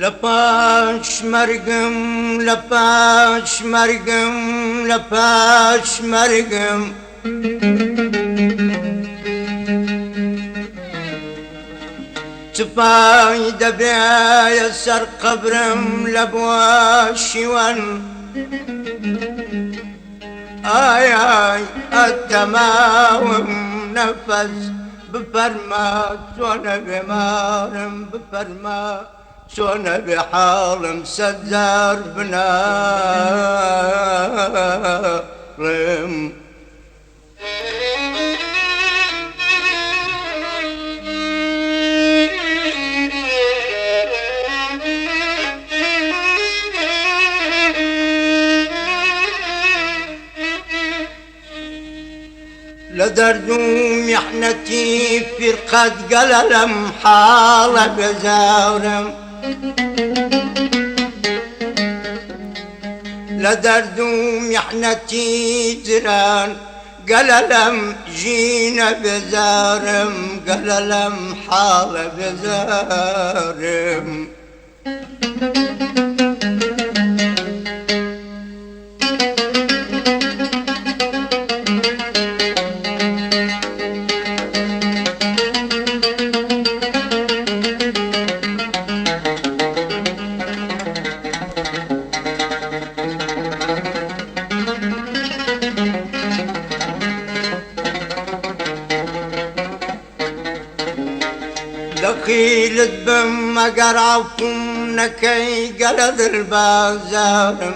لپاش مرگم لپاش مرگم لپاش مرگم تپای دەبێ سەر قەبرم لە بواشیوان ئای ئای ئەتەماوم نەفەس بفەرما چۆنە بێمارم بفەرما چۆنە بێ حاڵم سەدزار بناڕم لدرد محنتي فرقة قللم حالة بزارم لدرد محنتي زران قللم جينا بزارم قللم حالة بزارم دخيلت بمقر عفم نكي قلد البازار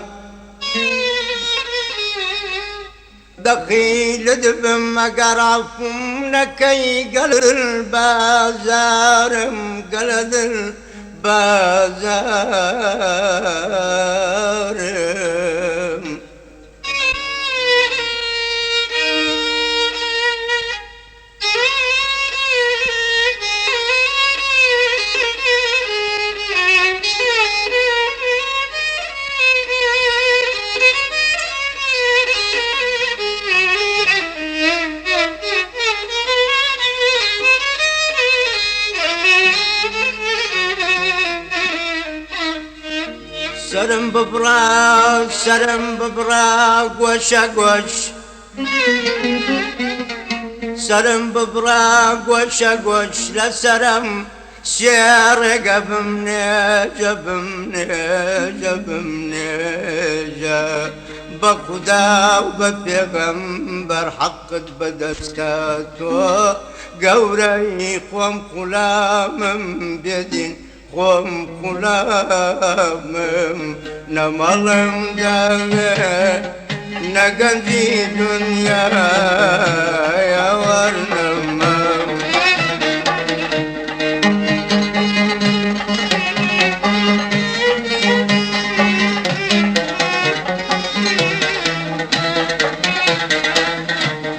دخيلت بمقر عفم نكي قلد البازار قلد البازار سرم ببراق سرم ببراق وشا قوش سرم ببراق وشا قوش لسرم سير قبمني جبمني جبمني جا بخدا وببيغمبر حقت بدستاتو قوري قوم قلامم بيدين قوم قلامم نمالم داوي نقندي دنيا يا ورنمم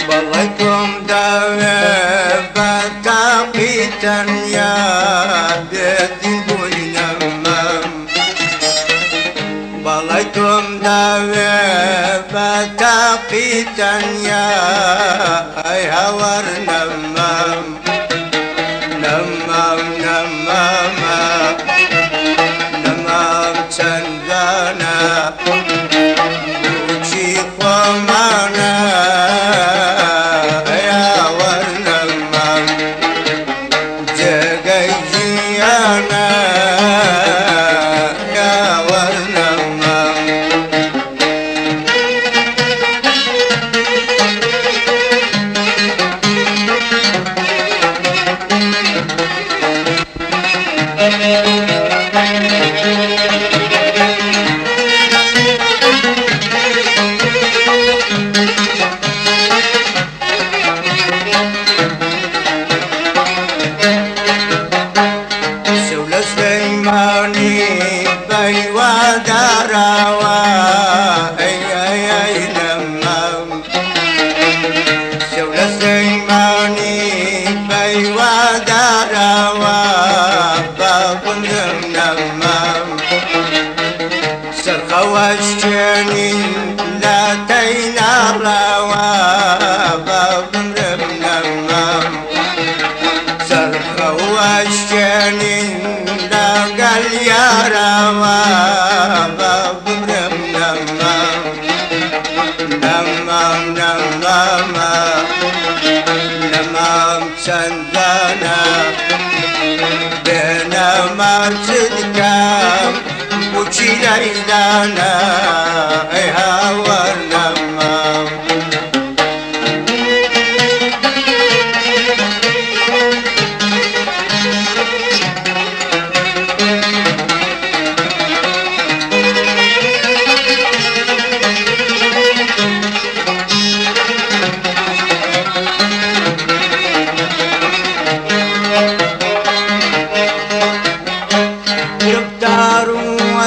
بلكم داوي بتاقيتا يا بيتي بلكم داوي بتاقيتا يا هور نمام نمام نمام نمام تنزانا وشي قمانا يا ور نمام جاقيجيانا وشجني لا تينا روا باب نمام سرخ وشجني لا قال يا روا ببرم نمام سندانا بينا مرسد كام وشي ليلانا ايها ورنمام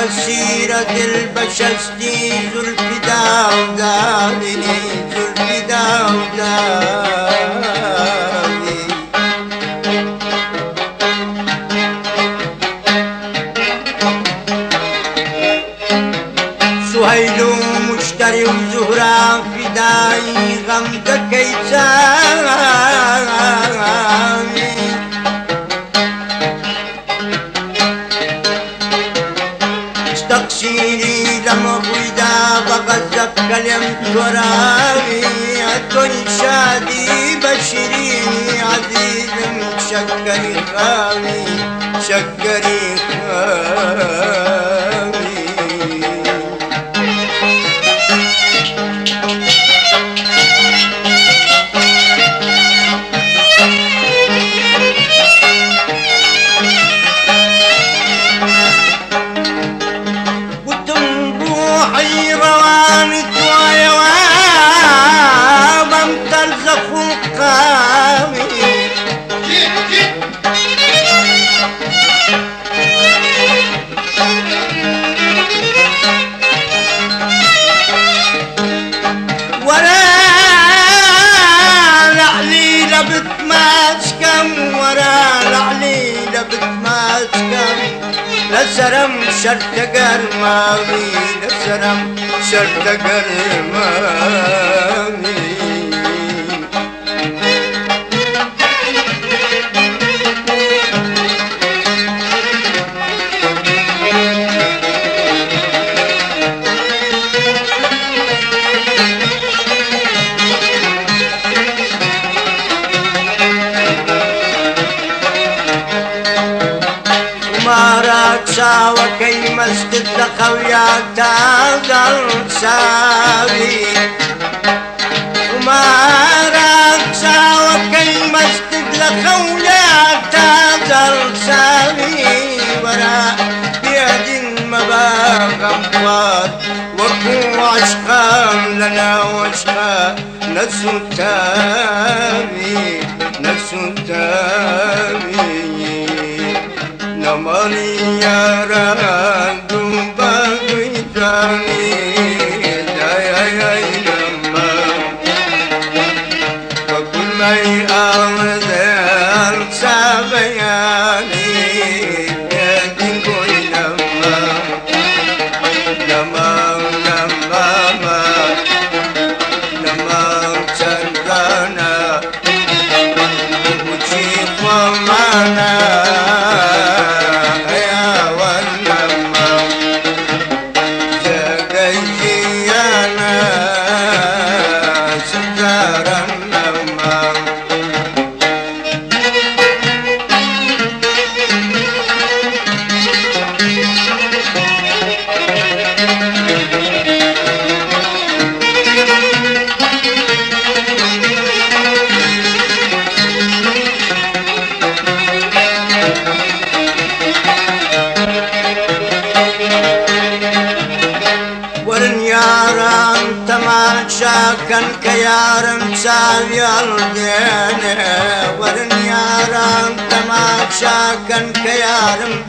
سيرة البشستي زلفي داوداني زلفي داوداني سهيل مشتري وزهرة فداي غمدك يتسامي تقصيري لما بويدا بغزك كلم ترابي أدوني شادي بشريني عزيز شكري خامي شكري خامي لسرم شرط قرمامي لسرم شرط قرمامي ساوى كي مسجد لخويا تاغل ساوي وما راك ساوى كي مسجد لخويا تاغل ساوي وراء بيد المباغ أموات وكو عشقا لنا وعشقا نفس تامي نفس تامي نمالي يا رادو بغيتاني دايا لما وكل ما يأمد السابياني يدين كوي لما سندانا وشيخ ومانا شاكن كيارم ساوي الدين ورن يارم تمام شاكن كيارم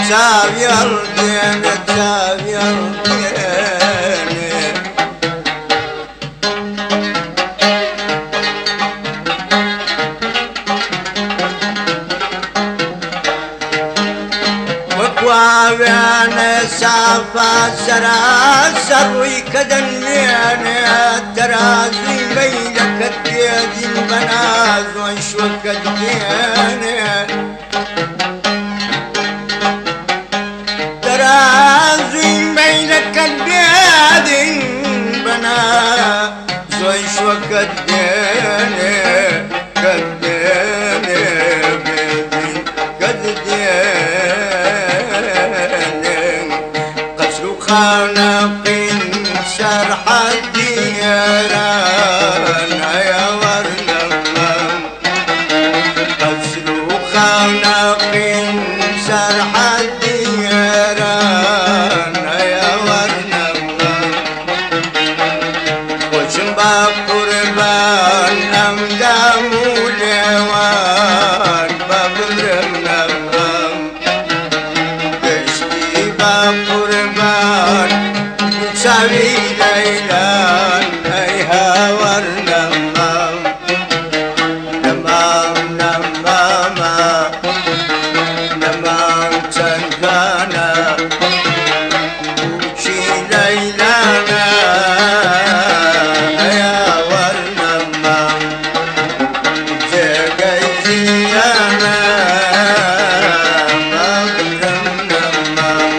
ساوي الدين ساوي الدين وكوانا سافا سراسر ويكدنيانا ترازي بينك الديد البناز وانشوك الديانا خانق شرح الديران يا ورنمام قصر خانق شرح الديران يا ورنمام وشنبا قربان أمدام لوان بابرمنام كشتي بقربان سوي ليلان أيها ورنمام نمام نماما نمام تنفانا وشي ليلانا يا ورنمام جاقي زيانا ما برمنمام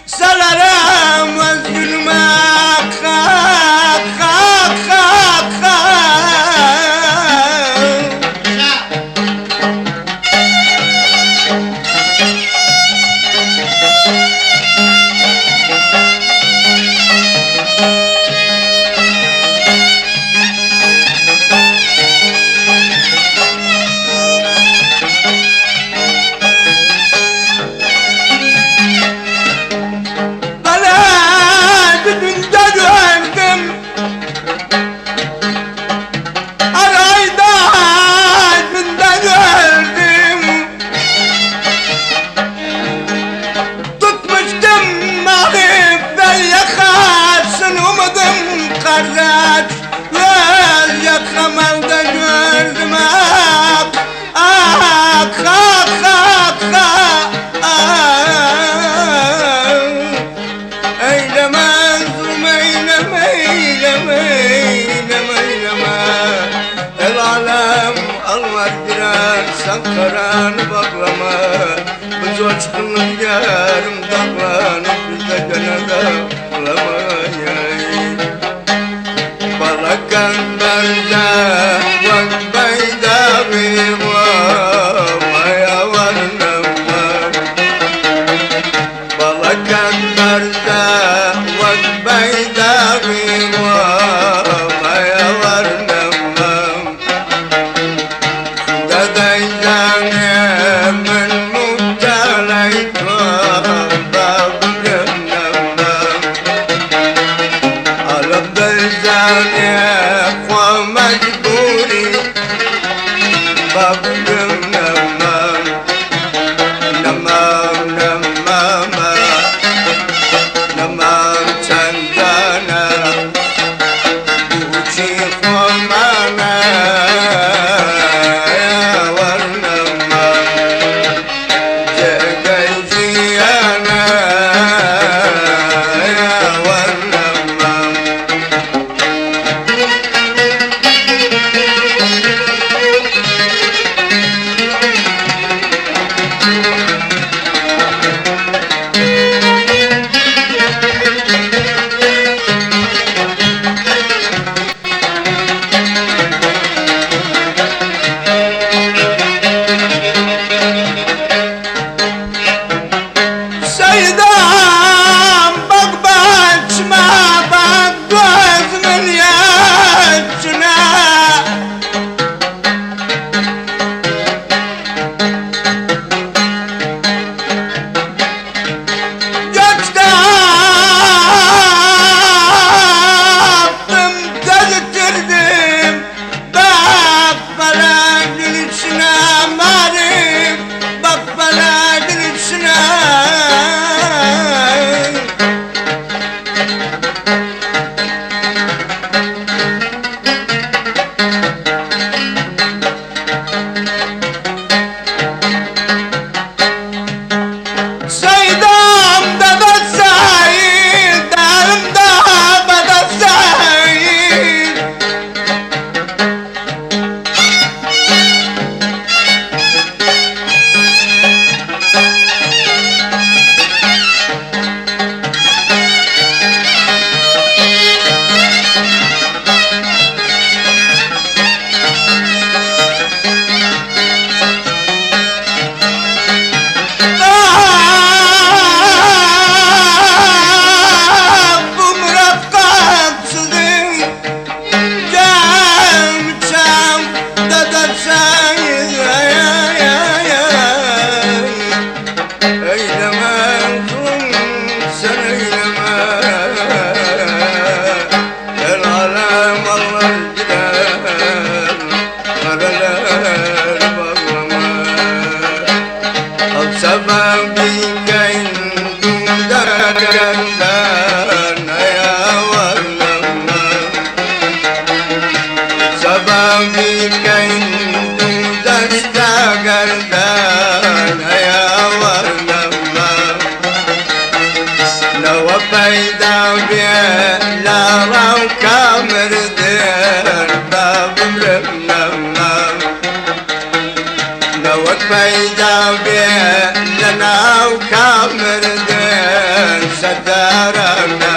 Salarım özgürme kardeş ver yakamanda gördüm eyleme zulüm eyleme el alem almaz birer sankaranı baklama bu coşkunun yarım dağlanıp bize gönede bulamayayım Balakan barda wak bayda biwa maya warnamam Balakan barda wak bayda biwa maya warnamam Daday jane men mubtalai babrenamam Alam dalzane kwa majburi babrenamam Namam namama Namam chandana Uchi kwa mana warnamam Jagai ziyana warnamam في كيد تستقر دانا يا ورنما لو بيدا بيه لا رو كامر دير باب مرنما لو بيدا بيه لنا وكامر دير سدارنا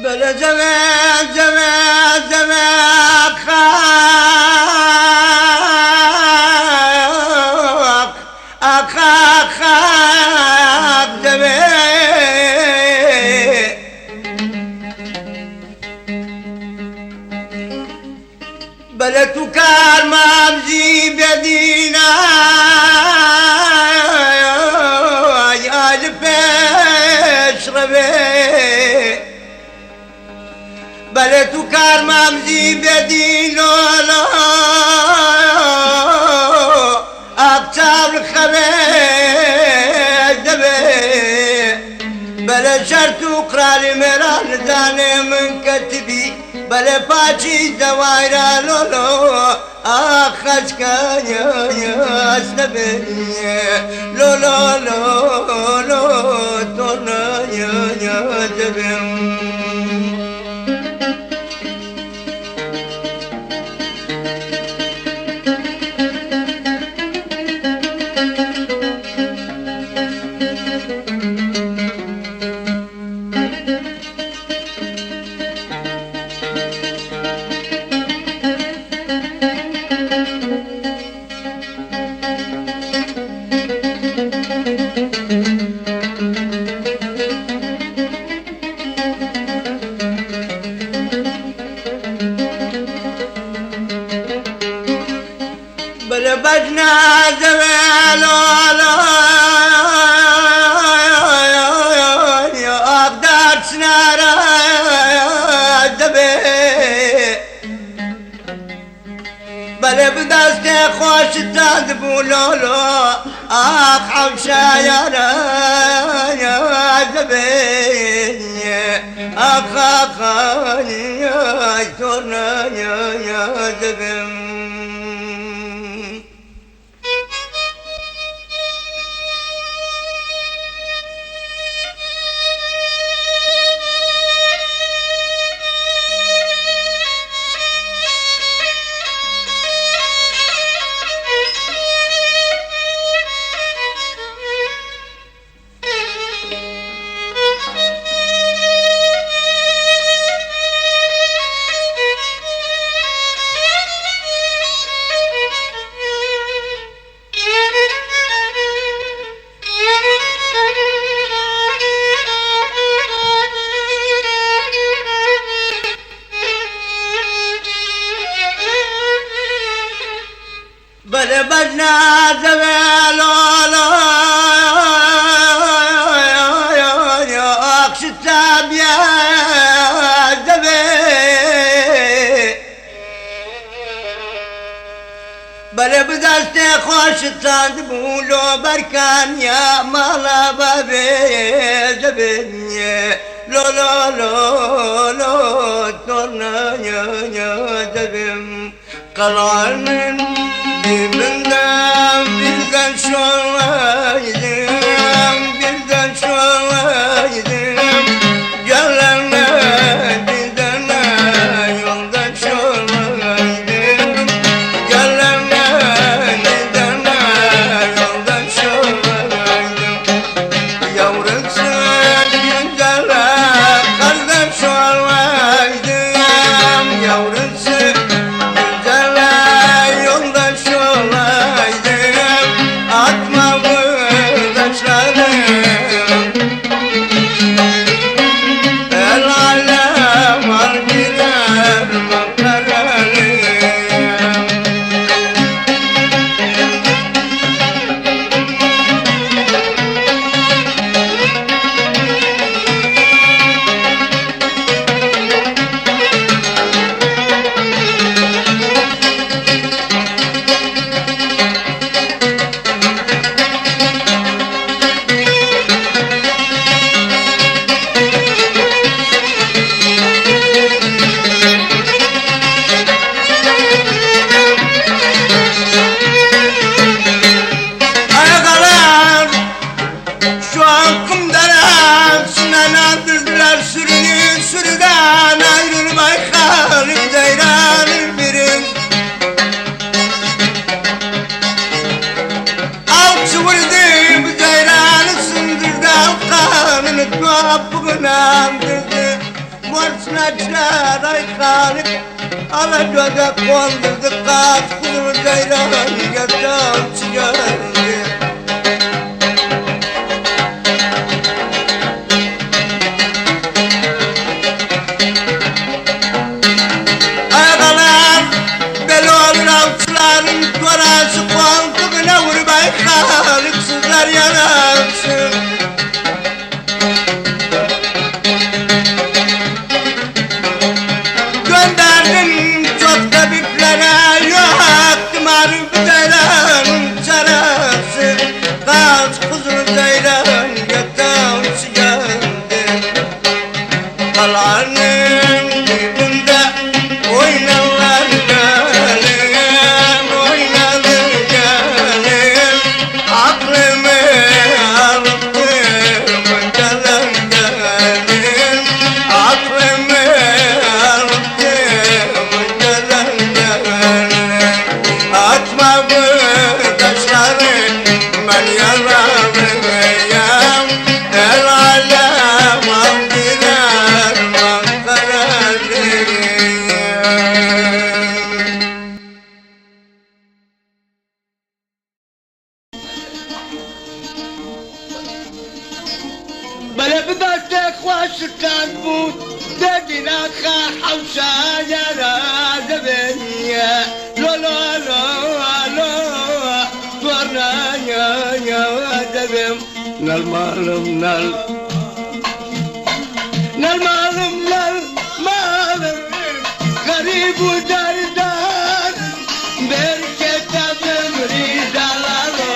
بلا زمان زمان زمان خاق أخاق خاق زمان بلا تكار مامزي بيدينا يا الفيش ربي بلتو کار مامزی بدی لولا اقتاب الخبيج دبي بلا شرط وقراري مران داني من كتبي بلا باشي دوائرة لولو اخش كان يا سنبي لولو لولو تونا يا دبي بدنا زميلو يا أقدار سنارا دبي بلا بدستي خوش تدبو لولو آخ حوشا يا دبي آخ يا تورنا يا دبي زمان أقشتاب يا زمان بله بدسته خوشتان بولو برکان یا مالا بابی زبین لو لو لو لو تورنا یا زبین قلانن birbirinden birden şolaydım birden şolaydım gelenle gidene yoldan şolaydım gelenle gidene yoldan şolaydım yavrusu güzele kardeş olaydım yavrusu güzele yoldan şolaydım atma bu taşları el alem al gider makaralıyım. Ayakalar şu an kumdaran sınanandırdılar sürünü sürüden ayrılmay halim zeyranım birim alçı vurdu bu zeyranı sındırdı alkanını tuhafını andırdı morçlaçlar ay halim ala göze kondurdu kaç kulu zeyranı yatan çıkardı. Ayakalar beli olur avçıların torası koltuğuna vurmay haliksizler yanarsın. Gönderdim çok tabiplere yoktu marif zeyranın çarası kaç kuzun zeyran yatan çıkardı. Kalanın dibinde oynarlar gelin, oynadı gelin. Aklımı aldı gelen gelin, aklımı aldı gelen gelin. Atma bu taşları ben yalanıyım, el alem al gider manzaralıyım. بله بدست خوشتن بود دگینا حوشا یرا زبنیه لو لو لو لو دورنا یا زبم نل مالم نل مالم غریب و دردار برکت دمری دلالو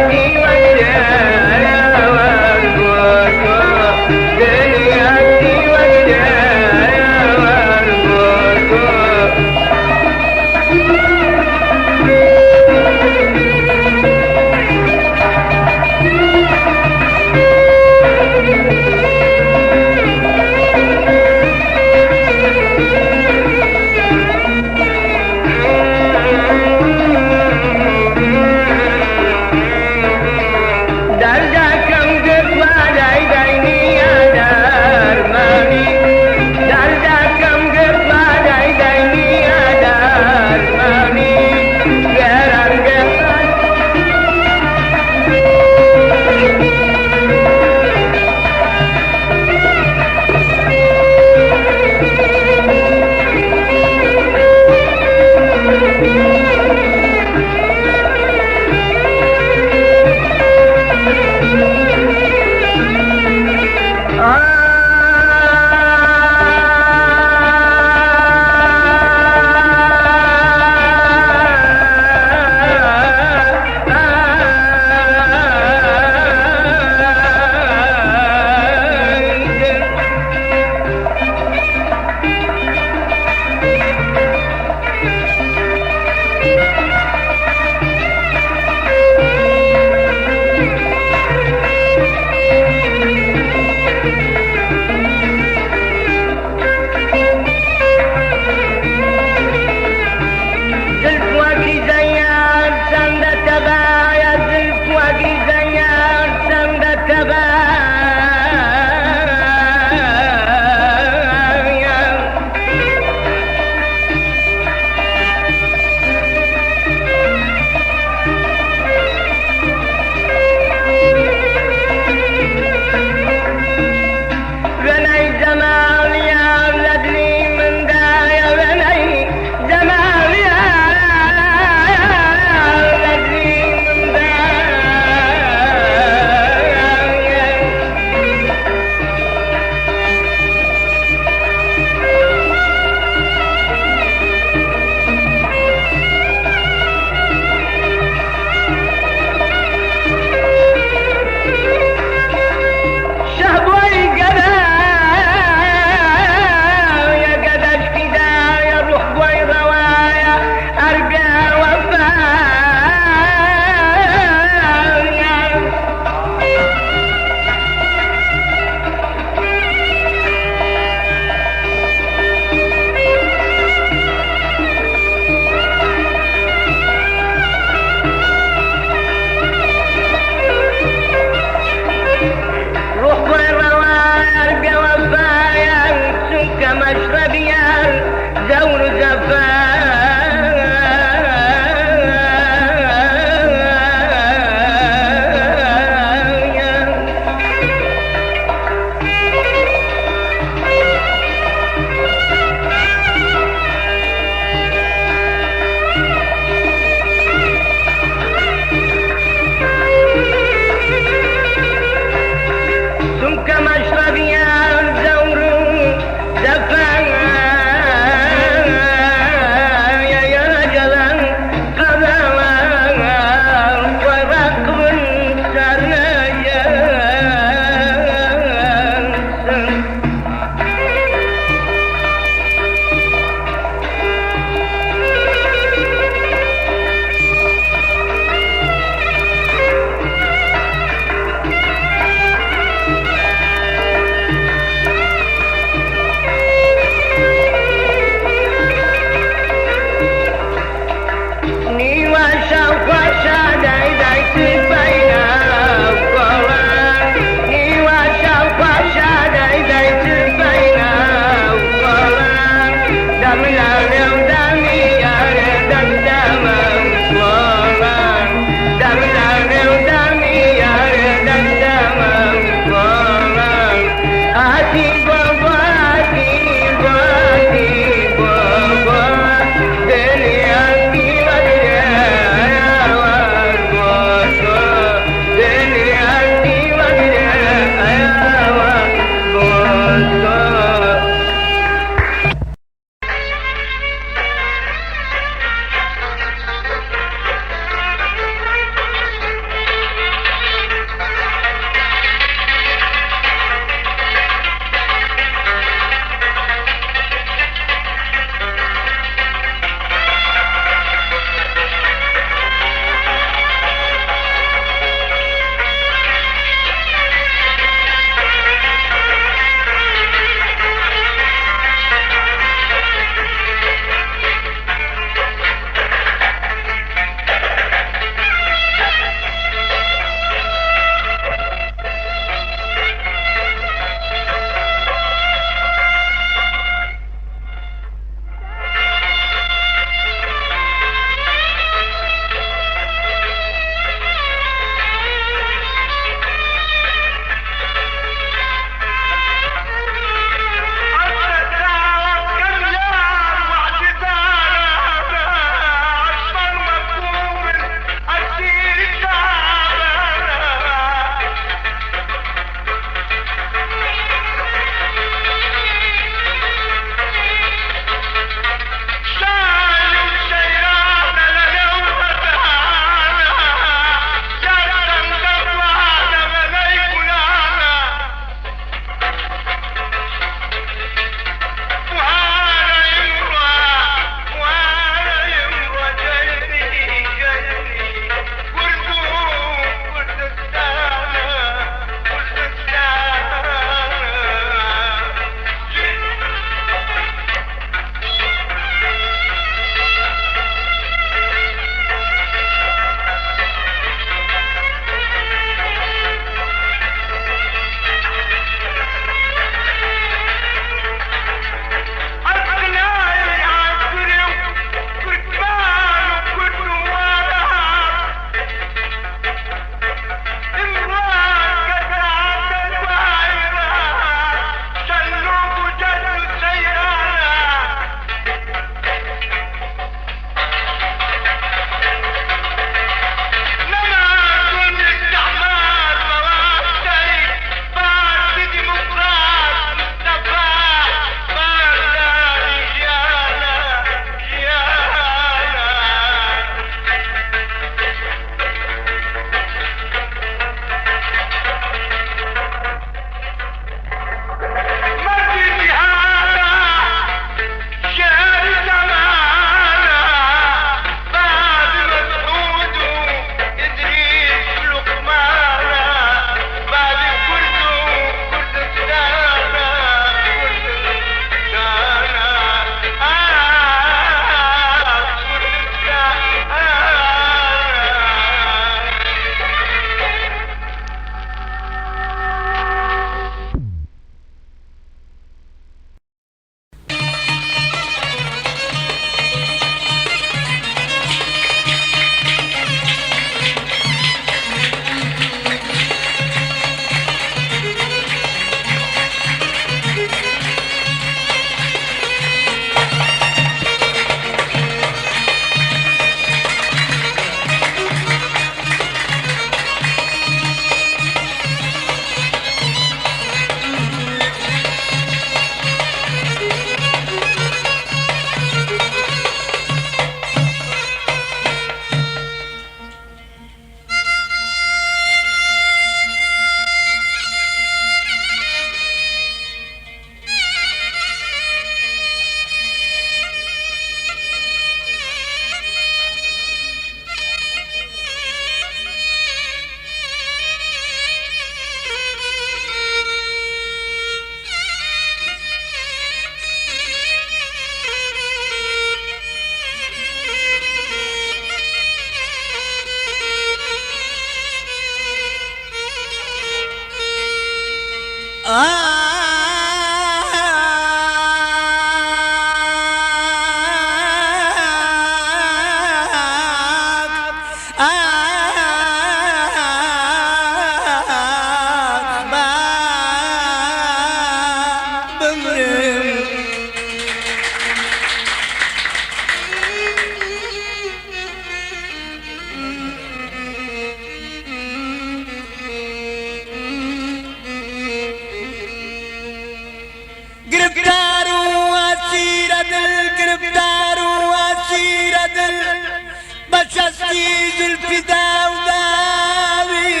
بشستي الفداء وداوي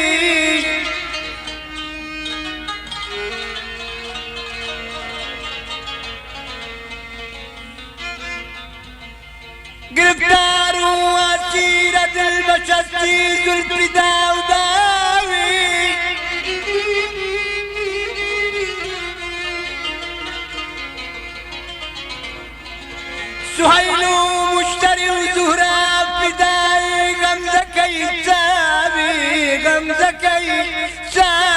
قربدار وسيرة البشستي الفداء وداوي سهيل مشتري وزهرة فداي غمزك يسابي غمزك يسابي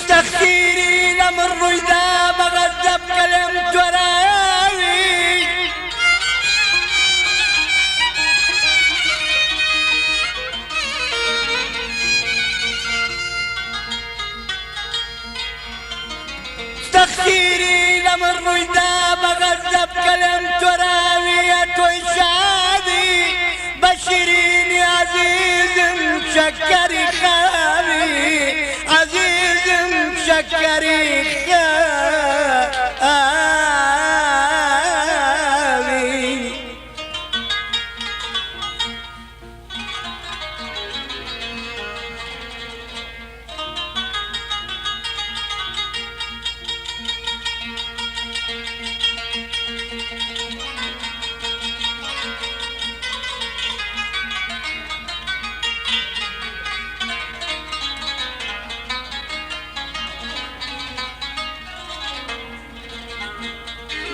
تخيري لمر إذا بغذب كلمت وراوي تخيري لمر إذا بغذب كلمت وراوي أتوشادي بشريني عزيز مشكري خابي عزيز مشكري خابي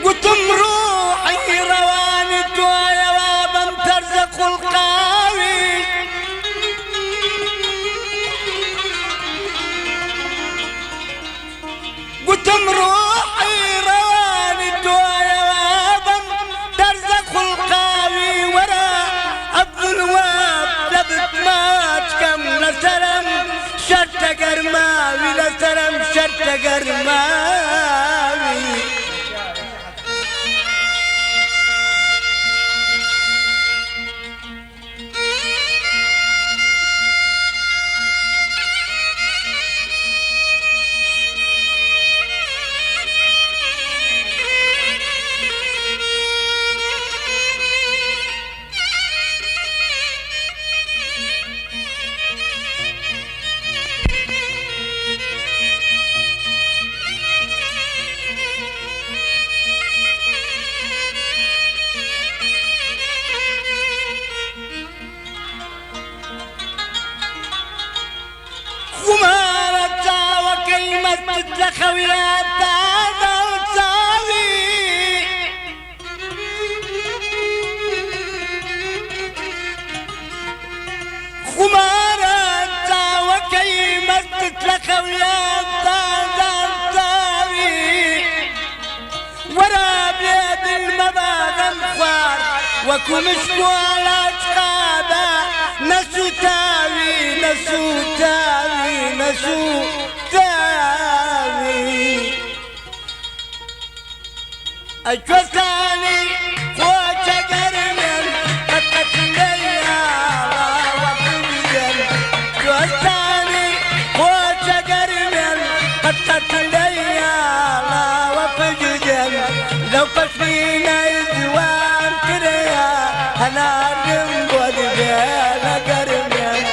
قدم روحي روانت ويا بابا ترزق القاوي قدم روحي روانت ويا بابا ترزق القاوي ورا عبد الوهاب لبت مات كم لسلم شرط قرماوي لسلم شرط قرماوي خمارة وكلمة تتلخويات هذا وتساوي خمارة وكلمة تتلخويات هذا وتساوي ورا بيد المباغم خوار وكمشكو على اشقابه نسو تاوي نسو تاوي نسو تاوي أجوثاني خوش قرمن قطت ليا وقبجن أجوثاني خوش قرمن قطت ليا وقبجن لو قشفينا الزوان كريا هنادم ودبينا قرمن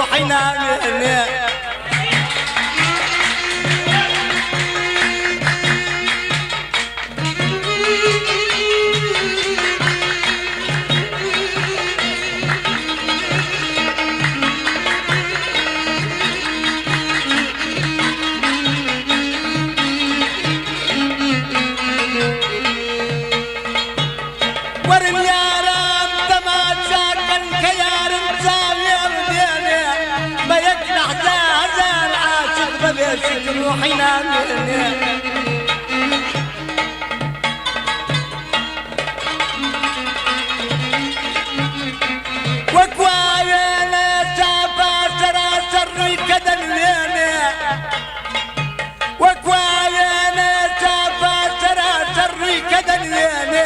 روحي نامي روحي نامي وكوايا سافا سرا سري كدليني وكوايا سافا سرا سري كدليني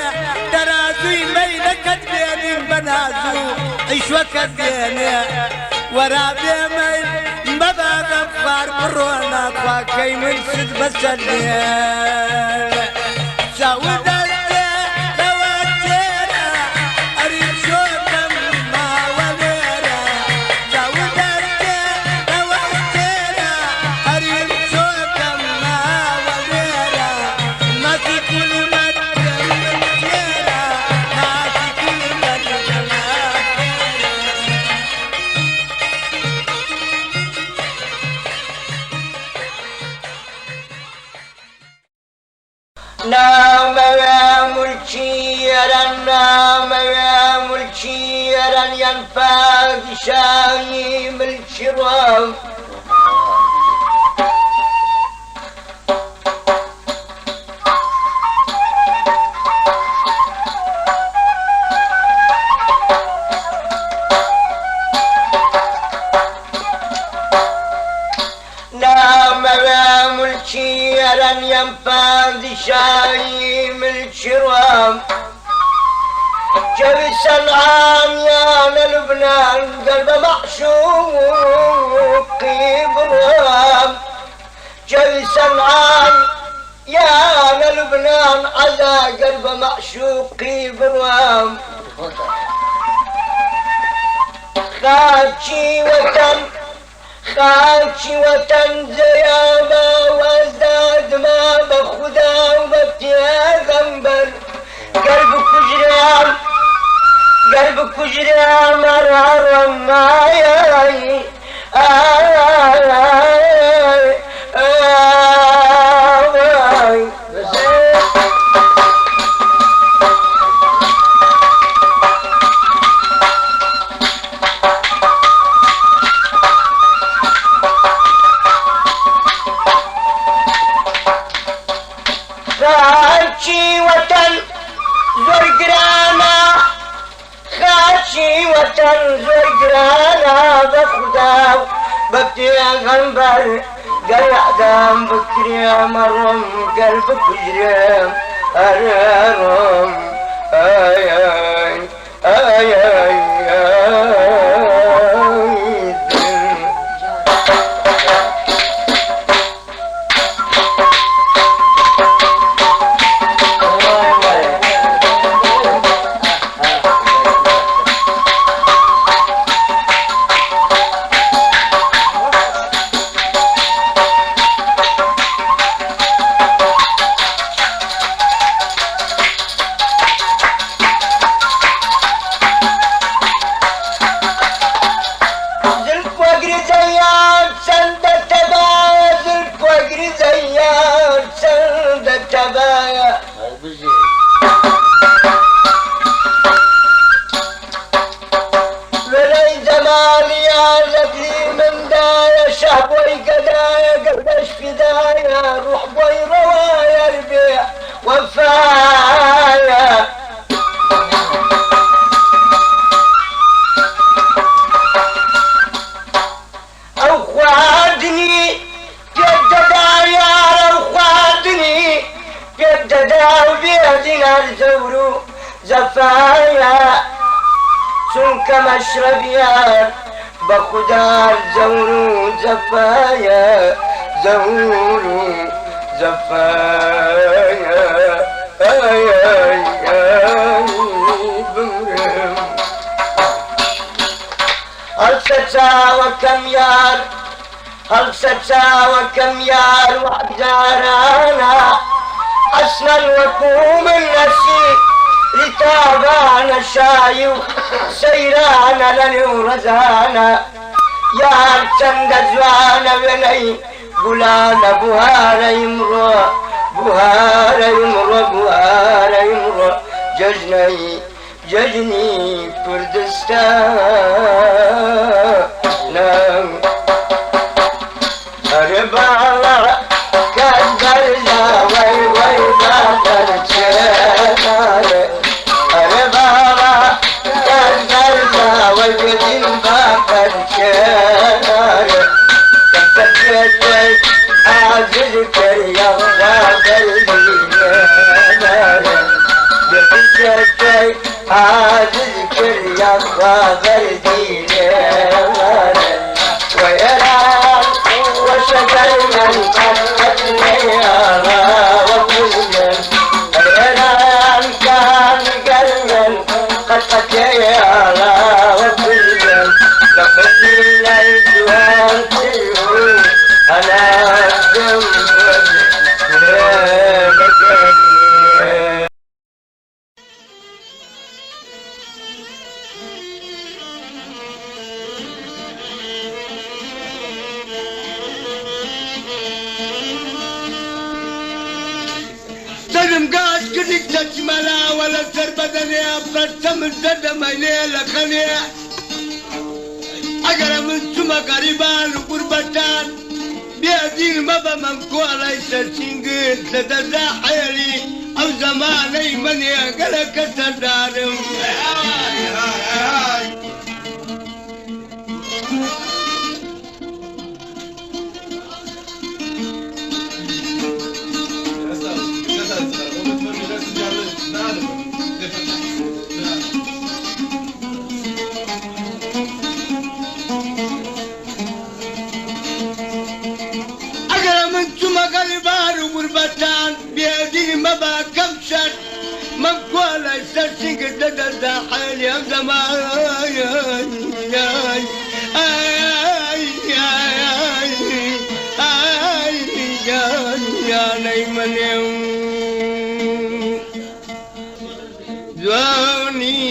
دراسي ميلك ديني بنازو عيش وكديني ورابي ميل بابا غفار برونا باكي من سد بسليل سودة دواتينا أريد شوكم ما ولينا سودة دواتينا أريد شوكم ما ولينا ما في كل مدى مدينا ما في كل مدى نام يا ملكيرا نام يا ملكيرا ينفع شايم الشرام نام يا ملكيرا ينفع شايم الشرام جبي سنعان يا لبنان قلب معشوق برام جبي سنعان يا لبنان على قلب معشوق برام خاكي وطن خاكي وطن زيابا وازداد ما بخدا وببتيا ذنبر قلبك جرام قلبك جرام مرار وماي خاكي وطن زرقرانا خاكي وطن زرقرانا بخدا ببتيا غنبر قل عدام بكري مرم قلبك جرام أرارم آي آي آي آي صفايا چونك مشربيان بخدار زور زفايا زور زفايا آي آي آي بمرم هل ستا وكم يار هل ستا وكم يار وحجارانا أصلا وكوم النسيب لتابانا شايو سيرانا لنورزانا يار تنقزوانا بني قلانا بهارا يمرو بهارا يمرو بهارا يمرو ججني ججني كردستان أربعة كدرنا وي وي بدرتنا أربعة كدرنا وجدين بدرتنا كفتيت عزيز كريم غادر كفتيت عزيز كريم غادر ويران وشجرنا قد وكلنا الإيران كان قلنا قد أتينا وكلنا لقد الأجوال تيهون أنا الجنب قاس كدك تجملا ولا تربدني أبرتم الزدم إليلا خليا أقرأ من ثم قريبان وقربتان بيدين مبا منكو ليس سنجد تتزاحيلي أو زماني من يقلك تدارم غربتان بيدي ما بكمشت مقولة سرسي قد تزاحل يا زمان يا نيمن زواني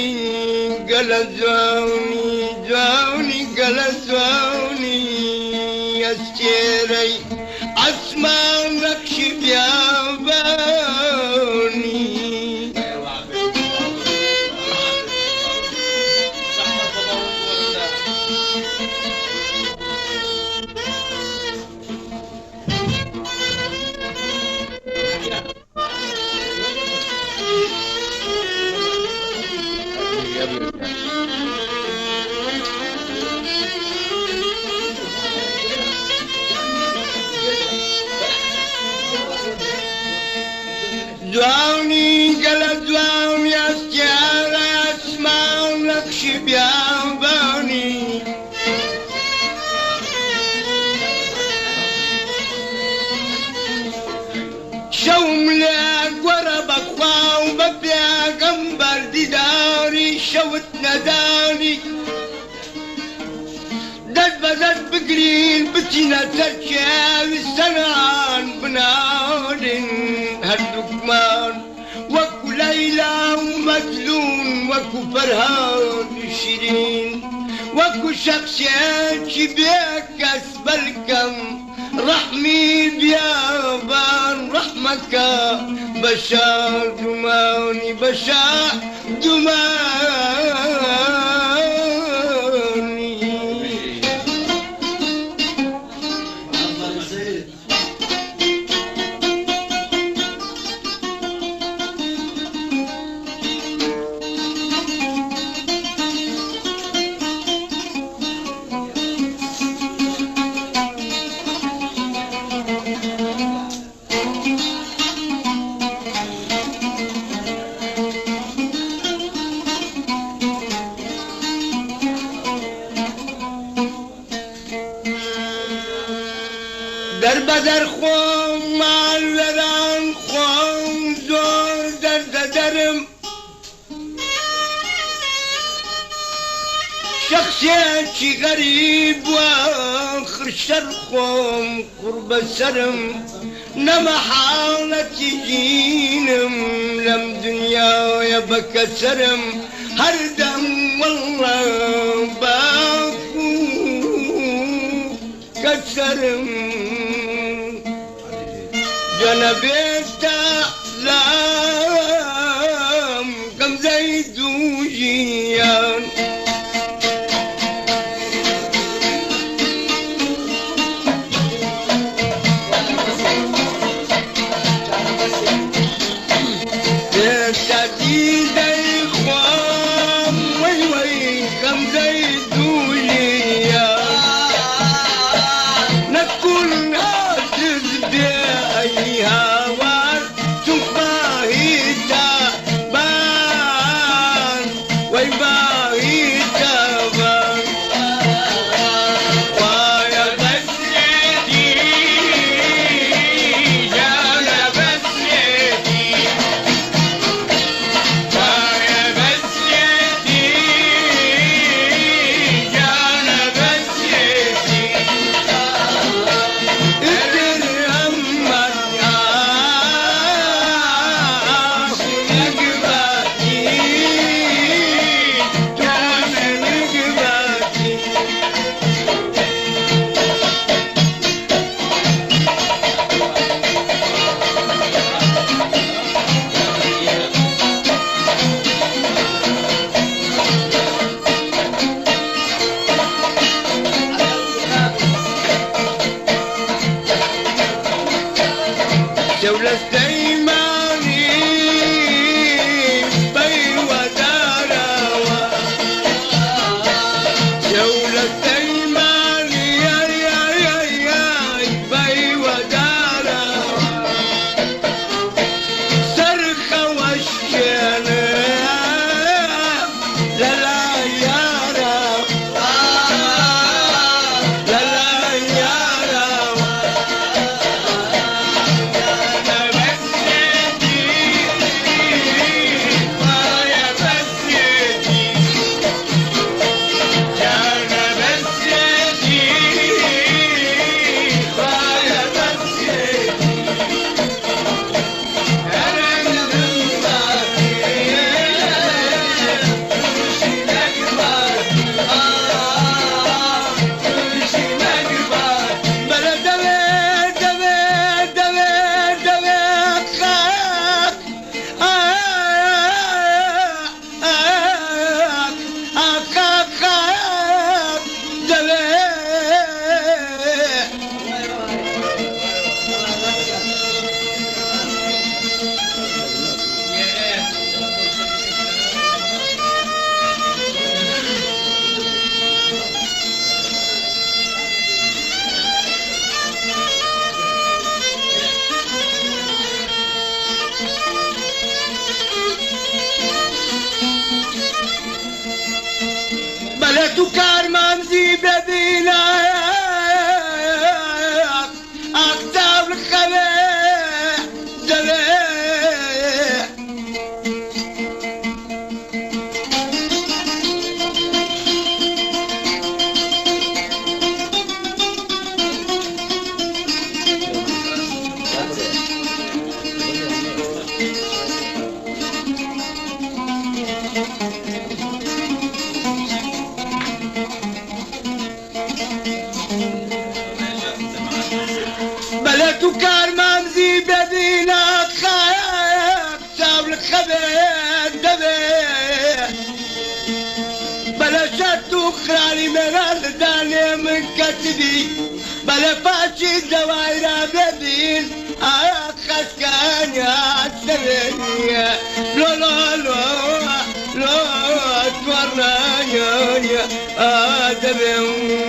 قال زواني زواني قال زواني يا سيري أسمع نكشف يا باني زواني قال زواني أسجار أسمع نكشف يا باني شوم لك وربك واو ببيا قنبر ديداري شوت نداني دد بدد بقرين بتينا تركيا السنان بنادن هالدكمان وكو ليلى ومجنون وكو فرهان شيرين وكو شخصيات شبيك أسبلكم رحمي بيابان رحمك بشار دماني بشار دماني بدر خوم معلدان خوم زور درم شخصيتي غريب واخر شرخهم قرب سرم نما حالتي جينم لم دنيا يبكى سرم هردم والله باكو كسرم جنبت لام كم زيد وجيان تو کارمان زیبه بینایم اقدام الخبه دله تو کارمان زیبه بینایم اقدام الخبه دله بلا شتو خرالي مرال داني من كتبي بلا فاشي زوايرة بدين أخس كان يا سبيني لو لو لو لو أتورنا يا سبيني